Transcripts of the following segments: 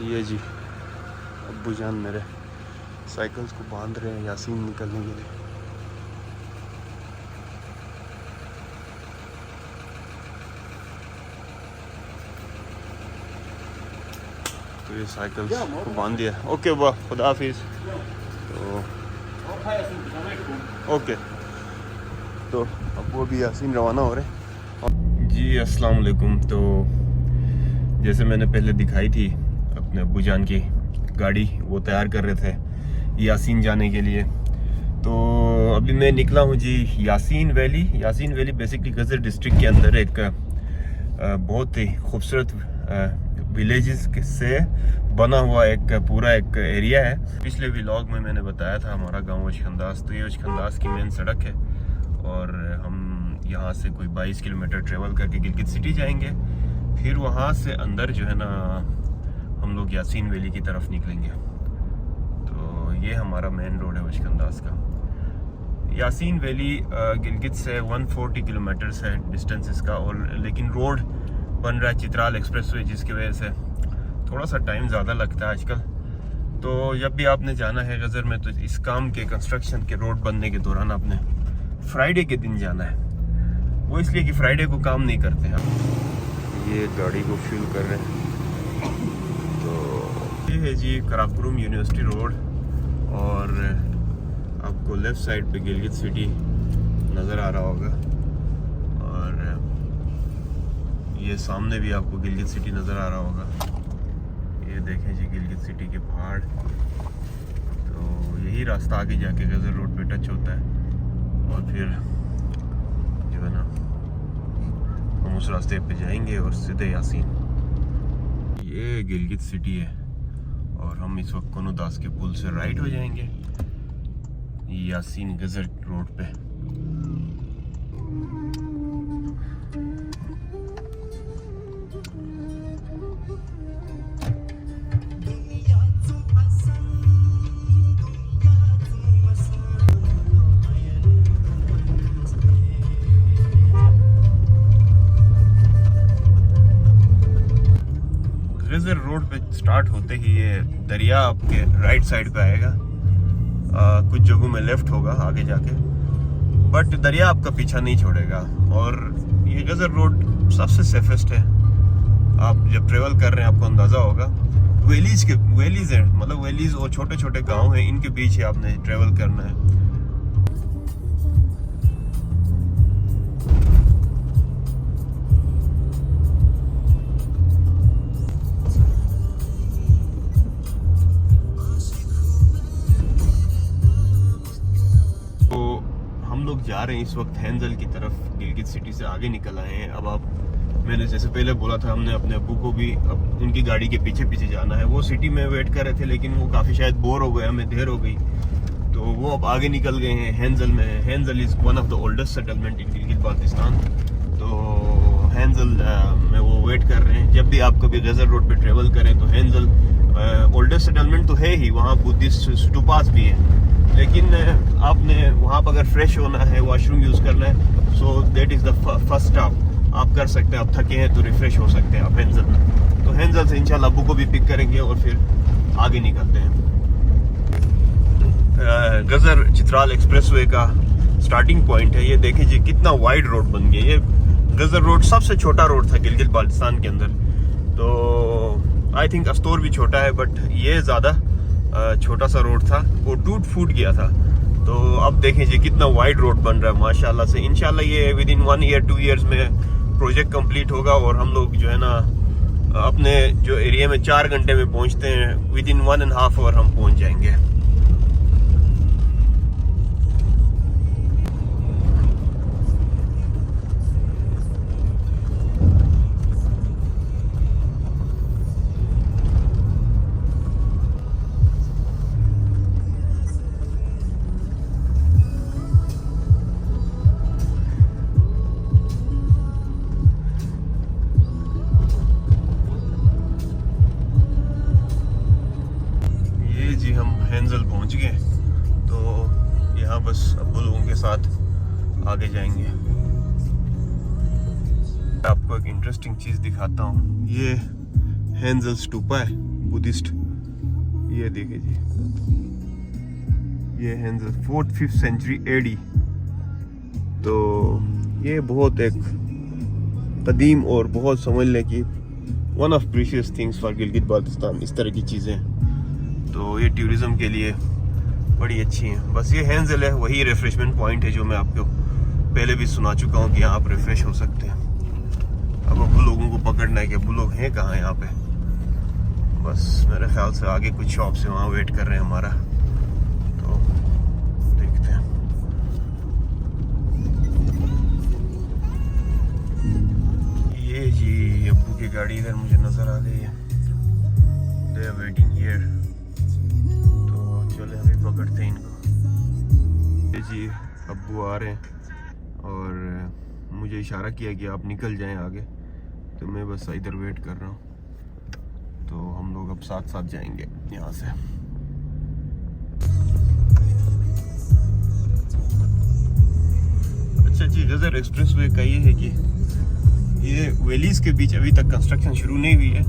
ये जी अब्बू जान मेरे साइकिल्स को बांध रहे हैं यासीन निकलने के लिए। तो ये साइकिल्स को बांध दिया। ओके वाह, खुदा हाफिज़। तो ओके, तो अब वो भी यासीन रवाना हो रहे हैं जी। अस्सलाम वालेकुम। तो जैसे मैंने पहले दिखाई थी अपने अब्बू जान की गाड़ी, वो तैयार कर रहे थे यासीन जाने के लिए। तो अभी मैं निकला हूँ जी Yasin valley. Yasin valley basically Ghizer district के अंदर एक बहुत ही खूबसूरत विलेजेस से बना हुआ एक पूरा एक एरिया है। पिछले व्लॉग में मैंने बताया था हमारा गांव ओछकंदास। तो ये ओछकंदास की मेन सड़क है और हम यहाँ से कोई 22 किलोमीटर ट्रेवल करके गिलगित सिटी जाएंगे। फिर वहाँ से अंदर जो है ना हम लोग यासीन वैली की तरफ निकलेंगे। तो ये हमारा मेन रोड है ओछकंदास का। यासीन वैली गिलगित से 140 किलोमीटर्स है डिस्टेंस इसका। और लेकिन रोड बन रहा है चित्राल एक्सप्रेसवे, जिसकी वजह से थोड़ा सा टाइम ज़्यादा लगता है आजकल। तो जब भी आपने जाना है गज़र में तो इस काम के कंस्ट्रक्शन के रोड बनने के दौरान आपने फ्राइडे के दिन जाना है। वो इसलिए कि फ्राइडे को काम नहीं करते हैं। ये गाड़ी को फ्यूल कर रहे हैं। तो ये है जी कराकुरम यूनिवर्सिटी रोड और आपको लेफ़्ट साइड पे गिलगित सिटी नज़र आ रहा होगा और ये सामने भी आपको गिलगित सिटी नज़र आ रहा होगा। ये देखें जी गिलगित सिटी के पहाड़। तो यही रास्ता आगे जाके गज़र रोड पे टच होता है और फिर जो है ना हम उस रास्ते पे जाएंगे और सीधे यासीन। ये गिलगित सिटी है और हम इस वक्त कोनोदास के पुल से राइट हो जाएंगे यासीन गज़र रोड पे। गज़र रोड पे स्टार्ट होते ही ये दरिया आपके राइट साइड पे आएगा। कुछ जगहों में लेफ्ट होगा आगे जाके, बट दरिया आपका पीछा नहीं छोड़ेगा। और ये गज़र रोड सबसे सेफेस्ट है। आप जब ट्रेवल कर रहे हैं आपको अंदाज़ा होगा। वैलीज हैं, मतलब वैलीज और छोटे छोटे गांव हैं, इनके बीच ही आपने ट्रेवल करना है। लोग जा रहे हैं इस वक्त हैंजल की तरफ। गिलगित सिटी से आगे निकल आए हैं। अब मैंने जैसे पहले बोला था, हमने अपने अब्बू को भी अब उनकी गाड़ी के पीछे पीछे जाना है। वो सिटी में वेट कर रहे थे लेकिन वो काफ़ी शायद बोर हो गए, हमें देर हो गई, तो वो अब आगे निकल गए हैं हैंजल में। Hanzal is one of the oldest settlement in Gilgit Baltistan. तो हैंजल में वो वेट कर रहे हैं। जब भी आप कभी गज़र रोड पे ट्रेवल करें तो हैंजल ओल्डेस्ट सेटलमेंट तो है ही, वहाँ बुद्धिस्ट स्टूपास भी हैं, लेकिन आपने वहाँ पर अगर फ्रेश होना है, वॉशरूम यूज़ करना है, so that is the first stop आप कर सकते हैं। आप थके हैं तो रिफ्रेश हो सकते हैं आप हैंजल में। तो हैंजल से इंशाल्लाह अब्बू को भी पिक करेंगे और फिर आगे निकलते हैं। गज़र चित्राल एक्सप्रेसवे का स्टार्टिंग पॉइंट है। ये देखें जी कितना वाइड रोड बन गया। ये गज़र रोड सबसे छोटा रोड था गिलगित बाल्टिस्तान के अंदर। तो आई थिंक अस्तोर भी छोटा है, बट ये ज़्यादा छोटा सा रोड था, वो फूट गया था। तो अब देखें जी कितना वाइड रोड बन रहा है माशाल्लाह से। इंशाल्लाह ये विद इन 1 ईयर 2 ईयर्स में प्रोजेक्ट कंप्लीट होगा और हम लोग जो है ना अपने जो एरिया में 4 घंटे में पहुंचते हैं, विद इन 1.5 आवर हम पहुंच जाएंगे। हैंजल पहुंच गए, तो यहाँ बस अब्बू लोगों के साथ आगे जाएंगे। आपको एक इंटरेस्टिंग चीज़ दिखाता हूँ। ये हैंजल स्टूपा है बुद्धिस्ट। ये देखिए जी, ये है 4th-5th सेंचुरी एडी। तो ये बहुत एक कदीम और बहुत समझ लें कि one of precious things for Gilgit Baltistan, इस तरह की चीज़ें। तो ये टूरिज़्म के लिए बड़ी अच्छी हैं। बस ये हेंजल है, वही रिफ्रेशमेंट पॉइंट है जो मैं आपको पहले भी सुना चुका हूँ कि यहाँ आप रिफ्रेश हो सकते हैं। अब अबू लोगों को पकड़ना है कि अबू लोग हैं कहाँ यहाँ पे। बस मेरे ख्याल से आगे कुछ शॉप से वहाँ वेट कर रहे हैं हमारा, तो देखते हैं। ये जी अब्बू की गाड़ी इधर मुझे नजर आ गई है, दे आर वेटिंग हियर। तो चले अभी पकड़ते हैं इनको। ये जी अब्बू आ रहे हैं और मुझे इशारा किया कि आप निकल जाएं आगे, तो मैं बस इधर वेट कर रहा हूँ। तो हम लोग अब साथ साथ जाएंगे यहाँ से। अच्छा जी, गजर एक्सप्रेसवे का ये है कि ये वैलीज के बीच अभी तक कंस्ट्रक्शन शुरू नहीं हुई है,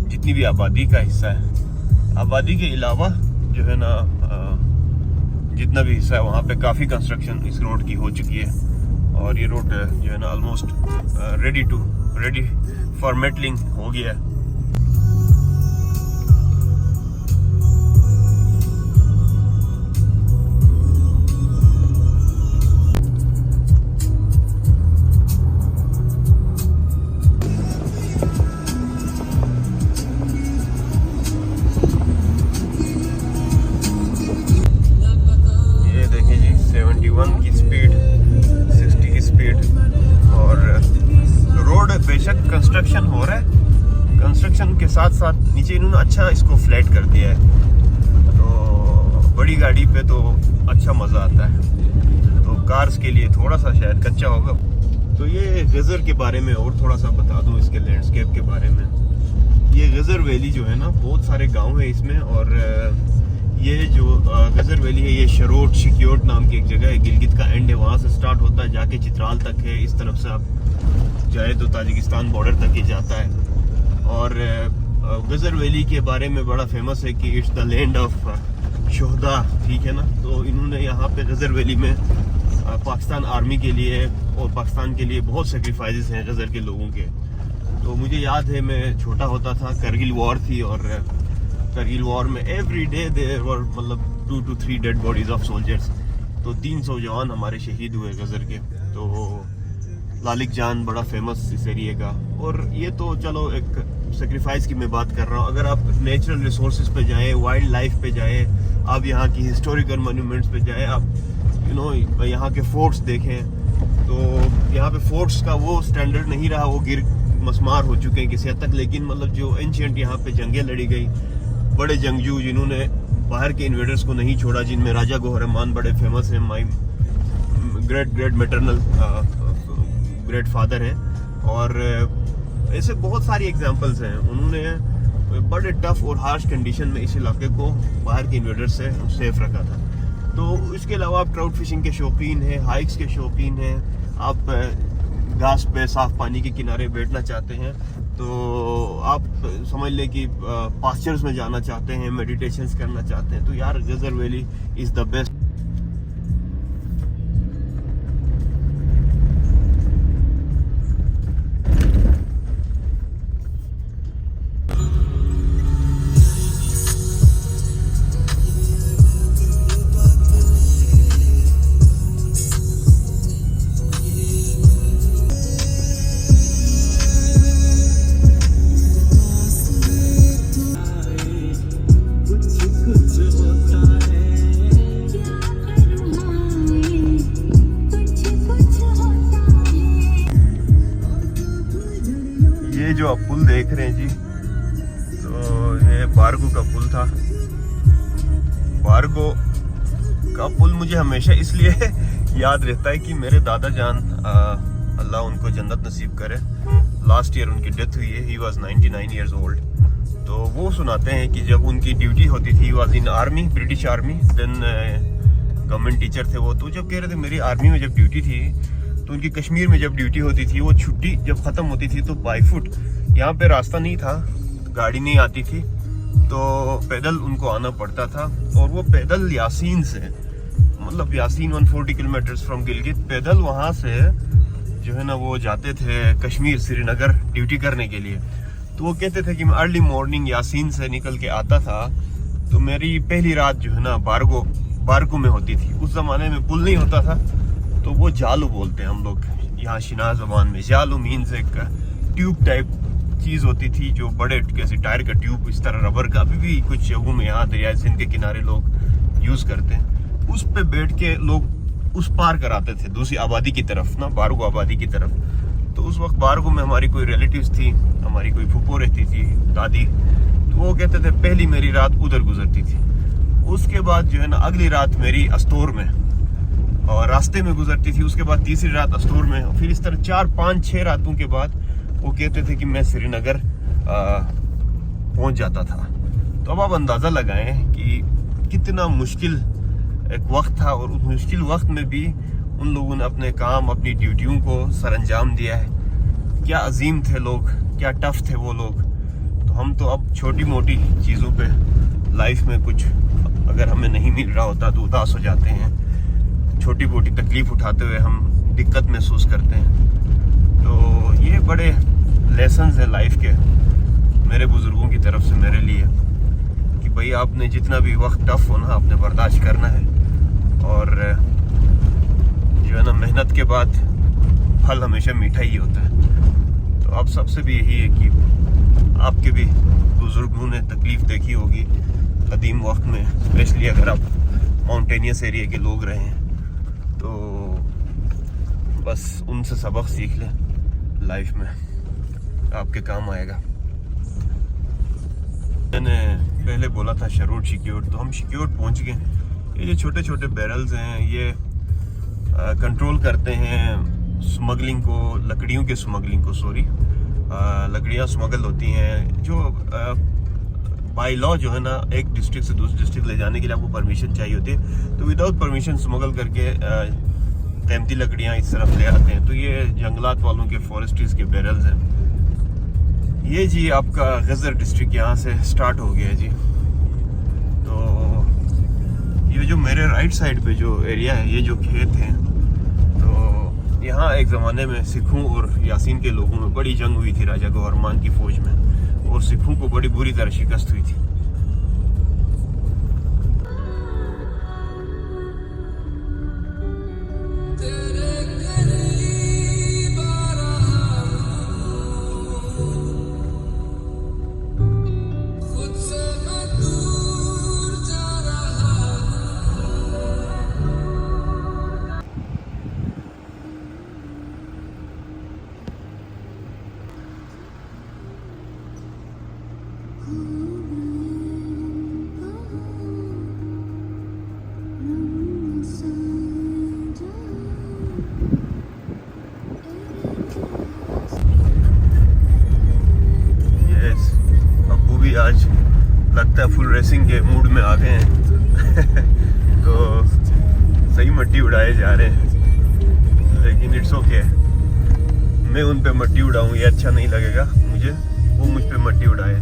जितनी भी आबादी का हिस्सा है। आबादी के अलावा जो है ना जितना भी हिस्सा है वहाँ पे काफ़ी कंस्ट्रक्शन इस रोड की हो चुकी है। और ये रोड जो है ना ऑलमोस्ट रेडी फॉर मेटलिंग हो गया है। ये देखिए जी 71 की स्पीड, 60 की स्पीड। और रोड बेशक कंस्ट्रक्शन हो रहा है, कंस्ट्रक्शन के साथ साथ नीचे इन्होंने अच्छा इसको फ्लैट कर दिया है, तो बड़ी गाड़ी पे तो अच्छा मज़ा आता है। तो कार्स के लिए थोड़ा सा शायद कच्चा होगा। तो ये गज़र के बारे में और थोड़ा सा बता दूं, इसके लैंडस्केप के बारे में। ये गज़र वैली जो है ना, बहुत सारे गांव है इसमें। और ये जो गज़र वैली है, ये शरोट शिक्योट नाम की एक जगह है, गिलगित का एंड है, वहाँ से स्टार्ट होता है जाके चित्राल तक है। इस तरफ से आप जाए तो ताजिकिस्तान बॉर्डर तक ही जाता है। और गज़र वैली के बारे में बड़ा फेमस है कि इट्स द लैंड ऑफ शोहदा, ठीक है ना। तो इन्होंने यहाँ पे गज़र वैली में पाकिस्तान आर्मी के लिए और पाकिस्तान के लिए बहुत सेक्रीफाइसेस हैं गज़र के लोगों के। तो मुझे याद है, मैं छोटा होता था, करगिल वॉर थी, और करगिल वॉर में एवरी डे देयर वर मतलब 2 to 3 dead bodies of soldiers. तो 300 जवान हमारे शहीद हुए गज़र के। तो लालिक जान बड़ा फेमस इस एरिया का। और ये तो चलो एक सेक्रीफाइस की मैं बात कर रहा हूँ। अगर आप नेचुरल रिसोर्सेज पे जाएं, वाइल्ड लाइफ पे जाएं, आप यहाँ की हिस्टोरिकल मोन्यूमेंट्स पे जाएं, आप यहाँ के फोर्ट्स देखें, तो यहाँ पे फोर्ट्स का वो स्टैंडर्ड नहीं रहा, वो गिर मस्मार हो चुके हैं किसी हद तक। लेकिन मतलब जो एंशिएंट यहाँ पे जंगें लड़ी गई, बड़े जंगजू जिन्होंने बाहर के इन्वेडर्स को नहीं छोड़ा, जिनमें राजा गोहरमान बड़े फेमस हैं, my great maternal great father हैं। और ऐसे बहुत सारी एग्जांपल्स हैं। उन्होंने बड़े टफ और हार्श कंडीशन में इस इलाके को बाहर के इन्वेडर्स से सेफ रखा था। तो इसके अलावा आप ट्राउट फिशिंग के शौकीन हैं, हाइक्स के शौकीन हैं, आप घास पे साफ पानी के किनारे बैठना चाहते हैं, तो आप समझ लें कि पास्चर्स में जाना चाहते हैं, मेडिटेशंस करना चाहते हैं, तो यार Ghizer valley is the best. जो आप पुल देख रहे हैं जी, तो ये बारगो का पुल था। बारगो का पुल मुझे हमेशा इसलिए याद रहता है कि मेरे दादा जान, अल्लाह उनको जन्नत नसीब करे, लास्ट ईयर उनकी डेथ हुई है, ही वाज 99 ईयर्स ओल्ड। तो वो सुनाते हैं कि जब उनकी ड्यूटी होती थी, was in army, British army, then government teacher थे वो। तो जब कह रहे थे मेरी आर्मी में जब ड्यूटी थी, तो उनकी कश्मीर में जब ड्यूटी होती थी, वो छुट्टी जब ख़त्म होती थी तो बाई फुट, यहाँ पे रास्ता नहीं था, गाड़ी नहीं आती थी, तो पैदल उनको आना पड़ता था। और वो पैदल यासीन से, मतलब यासीन 140 किलोमीटर्स फ्रॉम गिलगित, पैदल वहाँ से जो है ना वो जाते थे कश्मीर, श्रीनगर ड्यूटी करने के लिए। तो वो कहते थे कि मैं अर्ली मॉर्निंग यासीन से निकल के आता था तो मेरी पहली रात जो है ना बारगो में होती थी। उस ज़माने में पुल नहीं होता था, तो वो जालू बोलते हैं हम लोग यहाँ शिनाज़ ज़बान में। जालू मीन्स एक ट्यूब टाइप चीज़ होती थी जो बड़े कैसे टायर का ट्यूब, इस तरह रबर का, अभी भी कुछ जगहों में यहाँ दरिया सिंध के किनारे लोग यूज़ करते हैं। उस पे बैठ के लोग उस पार कराते थे दूसरी आबादी की तरफ ना, बारगो आबादी की तरफ। तो उस वक्त बारगो में हमारी कोई रिलेटिव्स थी, हमारी कोई फूफो रहती थी, दादी, तो वो कहते थे पहली मेरी रात उधर गुजरती थी। उसके बाद जो है ना अगली रात मेरी अस्तोर में और रास्ते में गुजरती थी। उसके बाद तीसरी रात अस्तोर में, और फिर इस तरह 4, 5, 6 रातों के बाद वो कहते थे कि मैं श्रीनगर पहुंच जाता था। तो अब आप अंदाज़ा लगाएं कि कितना मुश्किल एक वक्त था, और उस मुश्किल वक्त में भी उन लोगों ने अपने काम, अपनी ड्यूटियों को सरअंजाम दिया है। क्या अजीम थे लोग, क्या टफ थे वो लोग। तो हम तो अब छोटी मोटी चीज़ों पे लाइफ में कुछ अगर हमें नहीं मिल रहा होता तो उदास हो जाते हैं। छोटी मोटी तकलीफ उठाते हुए हम दिक्कत महसूस करते हैं। तो ये बड़े लेसन्स हैं लाइफ के मेरे बुज़ुर्गों की तरफ से मेरे लिए, कि भाई आपने जितना भी वक्त टफ हो ना, आपने बर्दाश्त करना है। और जो है ना मेहनत के बाद फल हमेशा मीठा ही होता है। तो आप सबसे भी यही है कि आपके भी बुज़ुर्गों ने तकलीफ़ देखी होगी कदीम वक्त में, स्पेशली अगर आप माउंटेनियस एरिया के लोग रहे हैं, तो बस उनसे सबक सीख लें, लाइफ में आपके काम आएगा। मैंने पहले बोला था शरूर शिक्योर, तो हम शिक्योर पहुंच गए। ये जो छोटे छोटे बैरल्स हैं ये कंट्रोल करते हैं स्मगलिंग को, लकड़ियों के स्मगलिंग को, लकड़ियाँ स्मगल होती हैं जो बाय लॉ जो है ना एक डिस्ट्रिक्ट से दूसरे डिस्ट्रिक्ट ले जाने के लिए आपको परमिशन चाहिए होती है। तो विदाउट परमिशन स्मगल करके कीमती लकड़ियाँ इस तरफ ले आते हैं। तो ये जंगलात वालों के, फॉरेस्ट्रीज के बैरल्स हैं। ये जी आपका गजर डिस्ट्रिक्ट यहाँ से स्टार्ट हो गया है जी। तो ये जो मेरे राइट साइड पे जो एरिया है, ये जो खेत हैं, तो यहाँ एक ज़माने में सिखों और यासीन के लोगों में बड़ी जंग हुई थी राजा गौहरमान की फ़ौज में, और सिखों को बड़ी बुरी तरह शिकस्त हुई थी। आज लगता है फुल रेसिंग के मूड में आ गए हैं तो सही मट्टी उड़ाए जा रहे हैं, लेकिन इट्स ओके। मैं उन पे मट्टी उड़ाऊं ये अच्छा नहीं लगेगा मुझे, वो मुझ पे मट्टी उड़ाए।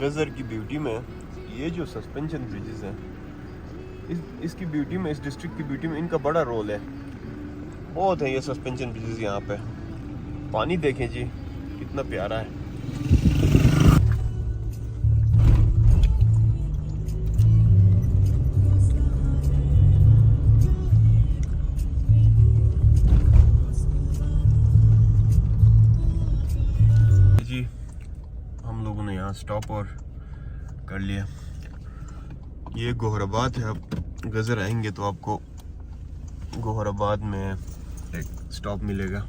गजर की ब्यूटी में ये जो सस्पेंशन ब्रिजेस हैं, इसकी ब्यूटी में, इस डिस्ट्रिक्ट की ब्यूटी में इनका बड़ा रोल है। बहुत है ये सस्पेंशन ब्रिजेस यहाँ पे। पानी देखें जी कितना प्यारा है। जी हम लोगों ने यहाँ स्टॉप और कर लिया। ये गोहराबाद है। अब गजर आएंगे तो आपको गोहराबाद में एक स्टॉप मिलेगा,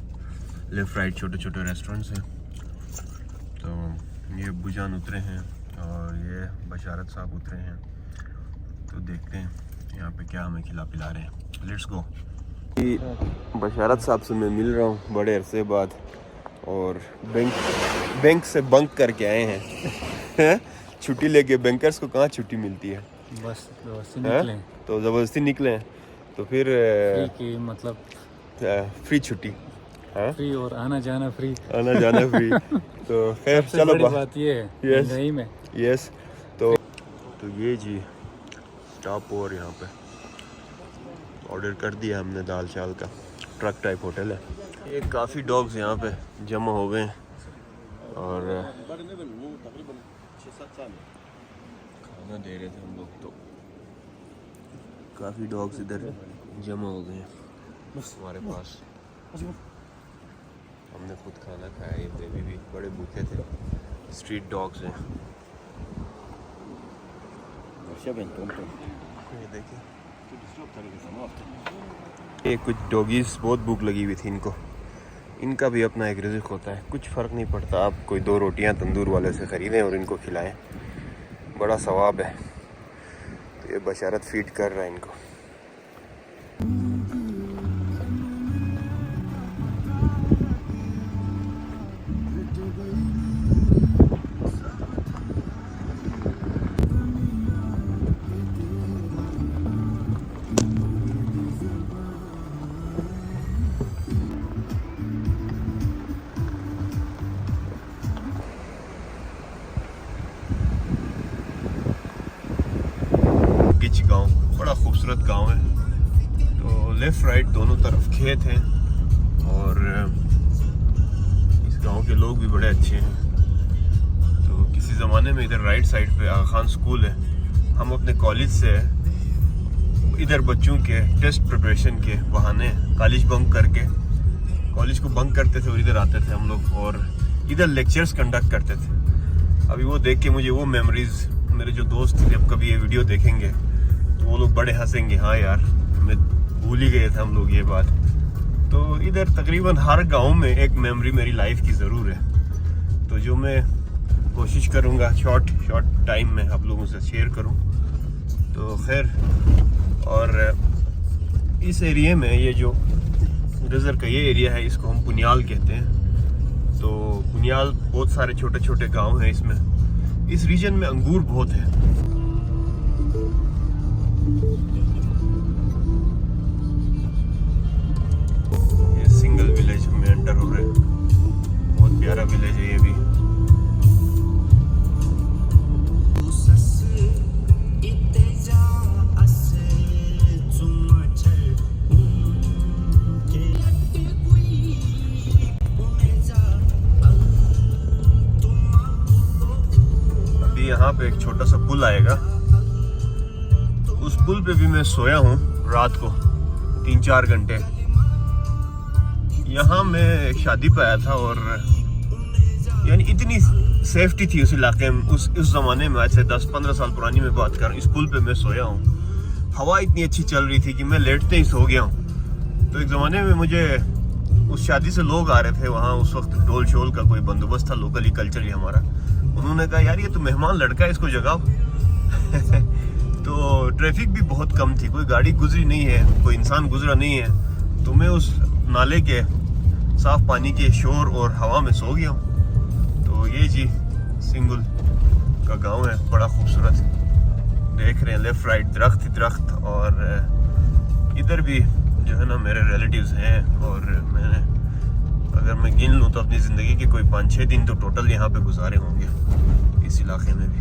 लेफ्ट राइट छोटे छोटे रेस्टोरेंट्स हैं। तो ये बुजान उतरे हैं और ये बशारत साहब उतरे हैं। तो देखते हैं यहाँ पे क्या हमें खिला पिला रहे हैं। Let's go. बशारत साहब से मैं मिल रहा हूँ बड़े अरसे बाद, और बैंक से बंक करके आए हैं छुट्टी लेके। बैंकर्स को कहाँ छुट्टी मिलती है, बस निकले। तो ज़बरदस्ती निकले हैं। तो फिर फ्री की मतलब फ्री छुट्टी, हाँ फ्री और आना जाना फ्री। आना जाना फ्री। तो खैर चलो बड़ी बात ये है महंगाई में। यस तो ये जी स्टॉप ओवर यहाँ पे ऑर्डर कर दिया हमने दाल चावल का, ट्रक टाइप होटल है। ये काफ़ी डॉग्स यहाँ पे जमा हो गए और खाना दे रहे थे हम लोग, तो काफ़ी डॉग्स इधर जमा हो गए हैं हमारे पास। हमने खुद खाना खाया, ये बेबी भी बड़े भूखे थे। स्ट्रीट डॉग्स हैं ये देखिए। ये कुछ डॉगीज बहुत भूख लगी हुई थी इनको, इनका भी अपना एक रिज़्क होता है। कुछ फ़र्क नहीं पड़ता, आप कोई 2 रोटियां तंदूर वाले से ख़रीदें और इनको खिलाएं, बड़ा सवाब है। तो ये बशारत फीड कर रहा है इनको। गिच गांव बड़ा खूबसूरत गांव है। तो लेफ़्ट राइट दोनों तरफ खेत हैं और इस गांव के लोग भी बड़े अच्छे हैं। तो किसी ज़माने में इधर राइट साइड पे आगा खान स्कूल है। हम अपने कॉलेज से इधर बच्चों के टेस्ट प्रिपरेशन के बहाने कॉलेज बंक करके कॉलेज को बंक करते थे और इधर आते थे हम लोग और इधर लेक्चर्स कंडक्ट करते थे। अभी वो देख के मुझे वो मेमोरीज, मेरे जो दोस्त जब कभी ये वीडियो देखेंगे तो वो लोग बड़े हंसेंगे, हाँ यार हमें भूल ही गए थे हम लोग ये बात। तो इधर तकरीबन हर गांव में एक मेमोरी मेरी लाइफ की ज़रूर है, तो जो मैं कोशिश करूँगा शॉर्ट टाइम में आप लोगों से शेयर करूँ। तो खैर, और इस एरिया में ये जो रिजर्व का ये एरिया है इसको हम पुनियाल कहते हैं। तो पुनियाल बहुत सारे छोटे छोटे गांव हैं इसमें। इस रीजन में अंगूर बहुत है। ये सिंगल विलेज में एंटर हो रहे हैं, बहुत प्यारा विलेज है ये भी। यहाँ पे एक छोटा सा पुल आएगा, उस पुल पे भी मैं सोया हूँ रात को 3-4 घंटे। यहाँ मैं शादी पे आया था और यानी इतनी सेफ्टी थी उस इलाके में, उस ज़माने में, आज से 10-15 साल पुरानी मैं बात कर रहा हूँ। इस पुल पे मैं सोया हूँ, हवा इतनी अच्छी चल रही थी कि मैं लेटते ही सो गया हूँ। तो एक ज़माने में मुझे उस शादी से लोग आ रहे थे वहाँ, उस वक्त ढोल शोल का कोई बंदोबस्त था, लोकली कल्चर ही हमारा। उन्होंने कहा यार ये तो मेहमान लड़का है, इसको जगाओ। तो ट्रैफिक भी बहुत कम थी, कोई गाड़ी गुजरी नहीं है, कोई इंसान गुजरा नहीं है। तो मैं उस नाले के साफ पानी के शोर और हवा में सो गया हूँ। तो ये जी सिंगुल का गांव है, बड़ा खूबसूरत देख रहे हैं। लेफ्ट राइट दरख्त ही दरख्त, और इधर भी जो है ना मेरे रिलेटिव्स हैं। और मैंने अगर मैं गिन लूँ तो अपनी ज़िंदगी के कोई 5-6 दिन तो टोटल यहाँ पे गुजारे होंगे इस इलाके में भी।